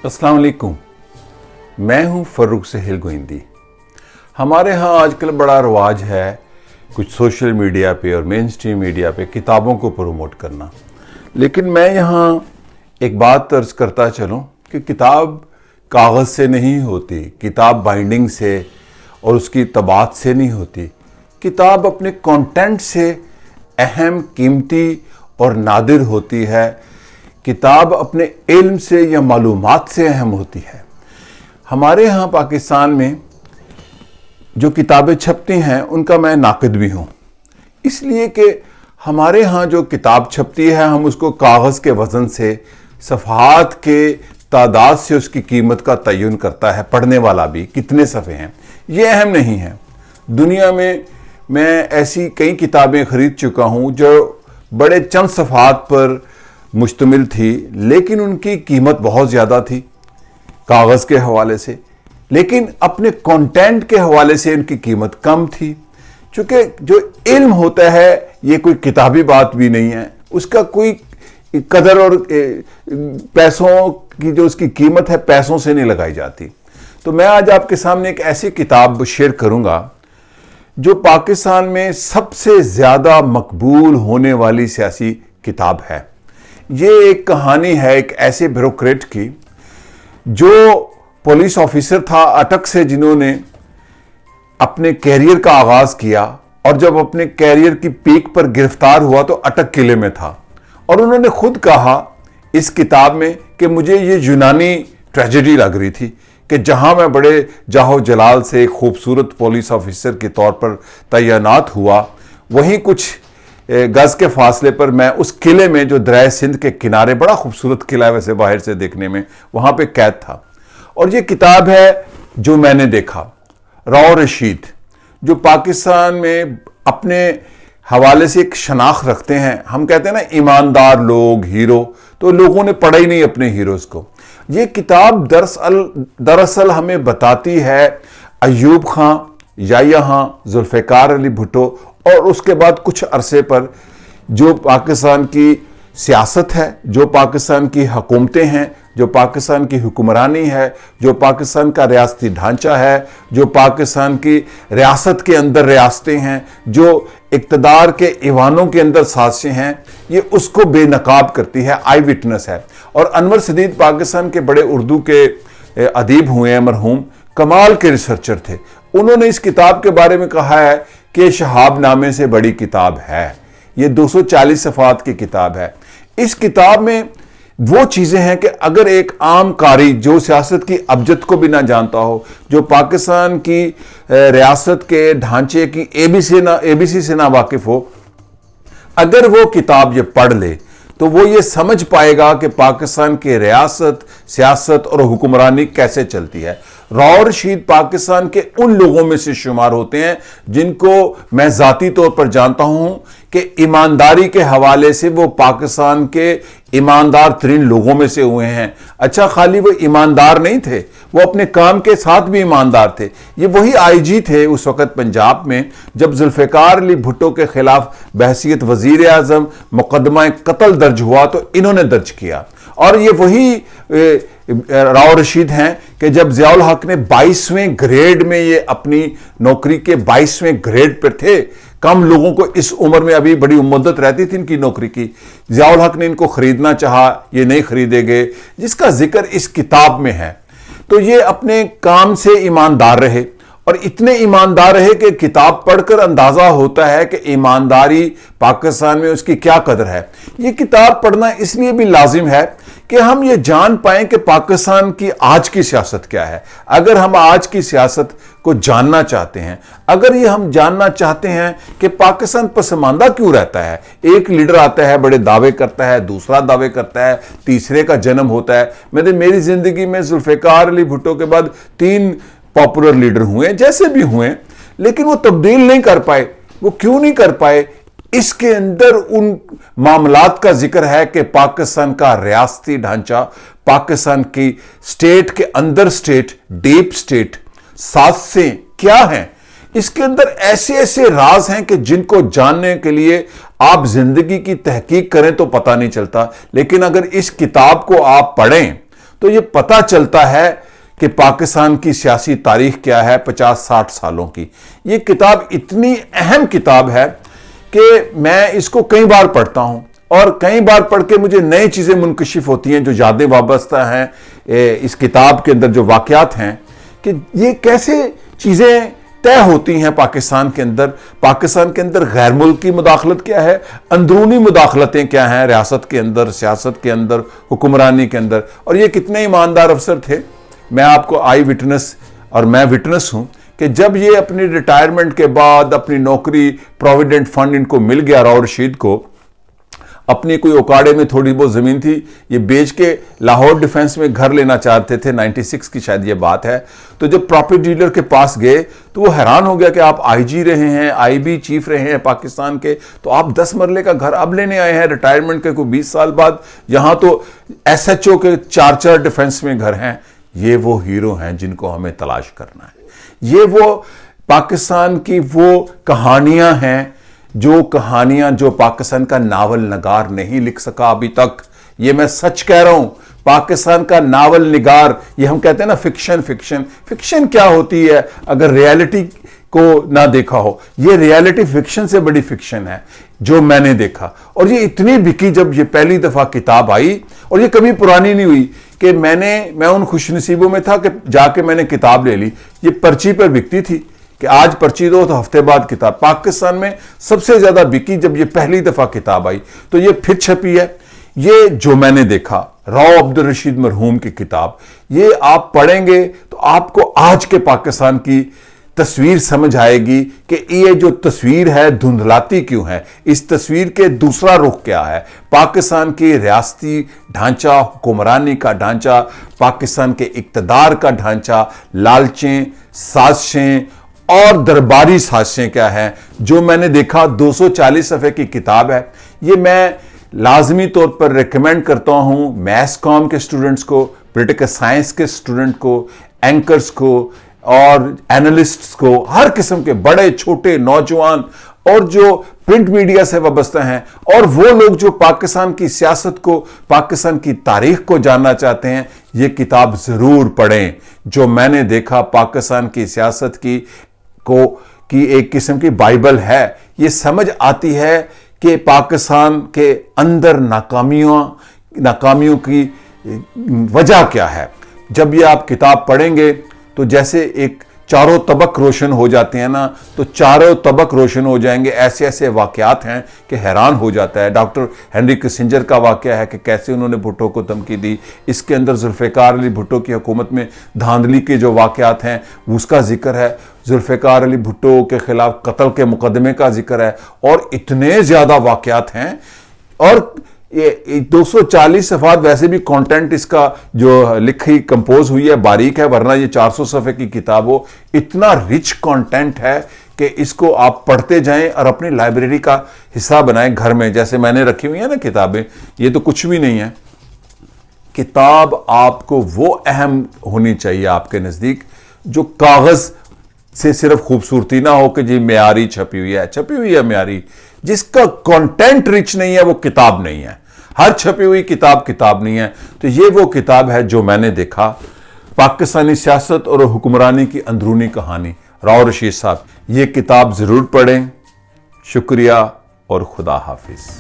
अस्सलाम वालेकुम। मैं हूं फर्रुख सहेल गोइंदी। हमारे यहाँ आजकल बड़ा रवाज है कुछ सोशल मीडिया पे और मेन स्ट्रीम मीडिया पे किताबों को प्रमोट करना, लेकिन मैं यहाँ एक बात अर्ज करता चलूँ कि किताब कागज़ से नहीं होती, किताब बाइंडिंग से और उसकी तबात से नहीं होती। किताब अपने कंटेंट से अहम, कीमती और नादिर होती है। किताब अपने इल्म से या मालूमात से अहम होती है। हमारे यहाँ पाकिस्तान में जो किताबें छपती हैं उनका मैं नाक़िद भी हूँ, इसलिए कि हमारे यहाँ जो किताब छपती है हम उसको कागज़ के वज़न से, सफ़हात के तादाद से उसकी कीमत का तयन करता है। पढ़ने वाला भी कितने सफ़े हैं ये अहम नहीं है। दुनिया में मैं ऐसी कई किताबें ख़रीद चुका हूँ जो बड़े चंद सफ़हात पर मुश्तमिल थी, लेकिन उनकी कीमत बहुत ज़्यादा थी कागज़ के हवाले से, लेकिन अपने कंटेंट के हवाले से उनकी कीमत कम थी। चूँकि जो इल्म होता है ये कोई किताबी बात भी नहीं है, उसका कोई कदर और पैसों की जो उसकी कीमत है पैसों से नहीं लगाई जाती। तो मैं आज आपके सामने एक ऐसी किताब शेयर करूँगा जो पाकिस्तान में सबसे ज़्यादा मकबूल होने वाली सियासी किताब है। ये एक कहानी है एक ऐसे ब्यूरोक्रेट की जो पुलिस ऑफिसर था अटक से, जिन्होंने अपने कैरियर का आगाज़ किया और जब अपने कैरियर की पीक पर गिरफ्तार हुआ तो अटक किले में था। और उन्होंने खुद कहा इस किताब में कि मुझे ये यूनानी ट्रेजेडी लग रही थी कि जहां मैं बड़े जाहो जलाल से खूबसूरत पुलिस ऑफिसर के तौर पर तैनात हुआ, वहीं कुछ गज के फासले पर मैं उस किले में जो दरिया सिंध के किनारे, बड़ा खूबसूरत किला है वैसे बाहर से देखने में, वहां पे कैद था। और ये किताब है जो मैंने देखा, राव रशीद, जो पाकिस्तान में अपने हवाले से एक शनाख्त रखते हैं। हम कहते हैं ना ईमानदार लोग, हीरो, तो लोगों ने पढ़ा ही नहीं अपने हीरोज़ को। ये किताब दरअसल हमें बताती है अयूब खां, याह्या खां, जुल्फ़िकार अली भुट्टो और उसके बाद कुछ अरसे पर जो पाकिस्तान की सियासत है, जो पाकिस्तान की हुकूमतें हैं, जो पाकिस्तान की हुक्मरानी है, जो पाकिस्तान का रियासती ढांचा है, जो पाकिस्तान की रियासत के अंदर रियासतें हैं, जो इक़्तिदार के ईवानों के अंदर साजिशें हैं, ये उसको बेनकाब करती है, आई विटनेस है। और अनवर सदीद पाकिस्तान के बड़े उर्दू के अदीब हुए हैं, मरहूम, कमाल के रिसर्चर थे। उन्होंने इस किताब के बारे में कहा है कि शहाब नामे से बड़ी किताब है। ये 240 सफ़हात की किताब है। इस किताब में वो चीज़ें हैं कि अगर एक आम कारी जो सियासत की अबजद को भी ना जानता हो, जो पाकिस्तान की रियासत के ढांचे की एबीसी से ना वाकिफ हो, अगर वो किताब ये पढ़ ले तो वो ये समझ पाएगा कि पाकिस्तान की रियासत, सियासत और हुक्मरानी कैसे चलती है। राव रशीद पाकिस्तान के उन लोगों में से शुमार होते हैं जिनको मैं ज़ाती तौर पर जानता हूं कि ईमानदारी के हवाले से वो पाकिस्तान के ईमानदार तरीन लोगों में से हुए हैं। अच्छा, खाली वो ईमानदार नहीं थे, वो अपने काम के साथ भी ईमानदार थे। ये वही आईजी थे उस वक़्त पंजाब में जब जुल्फ़िकार अली भुट्टो के खिलाफ बहसीयत वज़ीर आज़म मुकदमा कत्ल दर्ज हुआ तो इन्होंने दर्ज किया। और ये वही राव रशीद हैं कि जब ज़ियाउल हक ने 22वें ग्रेड में, ये अपनी नौकरी के 22वें ग्रेड पर थे, कम लोगों को इस उम्र में अभी बड़ी मुद्दत रहती थी इनकी नौकरी की, ज़ियाउल हक ने इनको खरीदना चाहा, ये नहीं खरीदे गए, जिसका जिक्र इस किताब में है। तो ये अपने काम से ईमानदार रहे और इतने ईमानदार रहे कि किताब पढ़कर अंदाजा होता है कि ईमानदारी पाकिस्तान में उसकी क्या कदर है। ये किताब पढ़ना इसलिए भी लाजिम है कि हम ये जान पाएं कि पाकिस्तान की आज की सियासत क्या है। अगर हम आज की सियासत को जानना चाहते हैं, अगर ये हम जानना चाहते हैं कि पाकिस्तान पसमानदा क्यों रहता है, एक लीडर आता है, बड़े दावे करता है, दूसरा दावे करता है, तीसरे का जन्म होता है। मेरी जिंदगी में जुल्फ़िकार अली भुट्टो के बाद 3 पॉपुलर लीडर हुए, जैसे भी हुए, लेकिन वो तब्दील नहीं कर पाए। वो क्यों नहीं कर पाए? इसके अंदर उन मामलात का जिक्र है कि पाकिस्तान का रियासती ढांचा, पाकिस्तान की स्टेट के अंदर स्टेट, डीप स्टेट, साजिशें क्या हैं, इसके अंदर ऐसे ऐसे राज हैं कि जिनको जानने के लिए आप जिंदगी की तहकीक करें तो पता नहीं चलता। लेकिन अगर इस किताब को आप पढ़ें تو یہ پتہ چلتا ہے کہ پاکستان کی سیاسی تاریخ کیا ہے 50-60 سالوں کی. یہ کتاب اتنی اہم کتاب ہے کہ میں اس کو کئی بار پڑھتا ہوں اور کئی بار پڑھ کے مجھے نئی چیزیں منکشف ہوتی ہیں جو یادیں وابستہ ہیں اس کتاب کے اندر جو واقعات ہیں کہ یہ کیسے چیزیں طے ہوتی ہیں پاکستان کے اندر. پاکستان کے اندر غیر ملکی مداخلت کیا ہے, اندرونی مداخلتیں کیا ہیں ریاست کے اندر, سیاست کے اندر, حکمرانی کے اندر, اور یہ کتنے ایماندار افسر تھے. میں آپ کو آئی وٹنس اور میں وٹنس ہوں کہ جب یہ اپنی ریٹائرمنٹ کے بعد اپنی نوکری پروویڈنٹ فنڈ ان کو مل گیا, راؤ رشید کو اپنی کوئی اوکاڑے میں تھوڑی بہت زمین تھی, یہ بیچ کے لاہور ڈیفنس میں گھر لینا چاہتے تھے, 96 کی شاید یہ بات ہے. تو جب پراپرٹی ڈیلر کے پاس گئے تو وہ حیران ہو گیا کہ آپ آئی جی رہے ہیں, آئی بی چیف رہے ہیں پاکستان کے, تو آپ 10 مرلے کا گھر اب لینے آئے ہیں ریٹائرمنٹ کے کوئی 20 سال بعد. یہاں تو ایس ایچ او کے 4 ڈیفنس میں گھر ہیں. یہ وہ ہیرو ہیں جن کو ہمیں تلاش کرنا ہے. یہ وہ پاکستان کی وہ کہانیاں ہیں جو پاکستان کا ناول نگار نہیں لکھ سکا ابھی تک. یہ میں سچ کہہ رہا ہوں. پاکستان کا ناول نگار, یہ ہم کہتے ہیں نا فکشن کیا ہوتی ہے اگر ریالٹی کو نہ دیکھا ہو. یہ ریالٹی فکشن سے بڑی فکشن ہے جو میں نے دیکھا, اور یہ اتنی بکی جب یہ پہلی دفعہ کتاب آئی, اور یہ کبھی پرانی نہیں ہوئی کہ میں ان خوش نصیبوں میں تھا کہ جا کے میں نے کتاب لے لی. یہ پرچی پر بکتی تھی کہ آج پرچی دو تو ہفتے بعد کتاب. پاکستان میں سب سے زیادہ بکی جب یہ پہلی دفعہ کتاب آئی. تو یہ پھر چھپی ہے. یہ جو میں نے دیکھا, راؤ عبدالرشید مرحوم کی کتاب, یہ آپ پڑھیں گے تو آپ کو آج کے پاکستان کی تصویر سمجھ آئے گی کہ یہ جو تصویر ہے دھندلاتی کیوں ہے, اس تصویر کے دوسرا رخ کیا ہے. پاکستان کی ریاستی ڈھانچہ, حکمرانی کا ڈھانچہ, پاکستان کے اقتدار کا ڈھانچہ, لالچیں, سازشیں اور درباری سازشیں کیا ہیں, جو میں نے دیکھا. 240 صفحے کی کتاب ہے. یہ میں لازمی طور پر ریکمینڈ کرتا ہوں میس کام کے سٹوڈنٹس کو, پولیٹیکل سائنس کے سٹوڈنٹ کو, اینکرز کو اور اینالسٹس کو, ہر قسم کے بڑے چھوٹے نوجوان اور جو پرنٹ میڈیا سے وابستہ ہیں, اور وہ لوگ جو پاکستان کی سیاست کو, پاکستان کی تاریخ کو جاننا چاہتے ہیں. یہ کتاب ضرور پڑھیں. جو میں نے دیکھا پاکستان کی سیاست کی ایک قسم کی بائبل ہے. یہ سمجھ آتی ہے کہ پاکستان کے اندر ناکامیوں کی وجہ کیا ہے. جب یہ آپ کتاب پڑھیں گے تو جیسے ایک چاروں طبق روشن ہو جاتے ہیں نا, تو چاروں طبق روشن ہو جائیں گے. ایسے واقعات ہیں کہ حیران ہو جاتا ہے. ڈاکٹر ہنری کسنجر کا واقعہ ہے کہ کیسے انہوں نے بھٹو کو دھمکی دی. اس کے اندر ذوالفقار علی بھٹو کی حکومت میں دھاندلی کے جو واقعات ہیں اس کا ذکر ہے. ذوالفقار علی بھٹو کے خلاف قتل کے مقدمے کا ذکر ہے, اور اتنے زیادہ واقعات ہیں. اور 240 صفحات ویسے بھی کانٹینٹ اس کا جو لکھی کمپوز ہوئی ہے باریک ہے, ورنہ یہ 400 صفحے کی کتاب ہو. اتنا رچ کانٹینٹ ہے کہ اس کو آپ پڑھتے جائیں اور اپنی لائبریری کا حصہ بنائیں گھر میں. جیسے میں نے رکھی ہوئی ہیں نا کتابیں, یہ تو کچھ بھی نہیں ہے. کتاب آپ کو وہ اہم ہونی چاہیے آپ کے نزدیک جو کاغذ سے صرف خوبصورتی نہ ہو کہ جی معیاری چھپی ہوئی ہے معیاری. جس کا کانٹینٹ رچ نہیں ہے وہ کتاب نہیں ہے. ہر چھپی ہوئی کتاب نہیں ہے. تو یہ وہ کتاب ہے جو میں نے دیکھا, پاکستانی سیاست اور حکمرانی کی اندرونی کہانی, راؤ رشید صاحب. یہ کتاب ضرور پڑھیں. شکریہ اور خدا حافظ.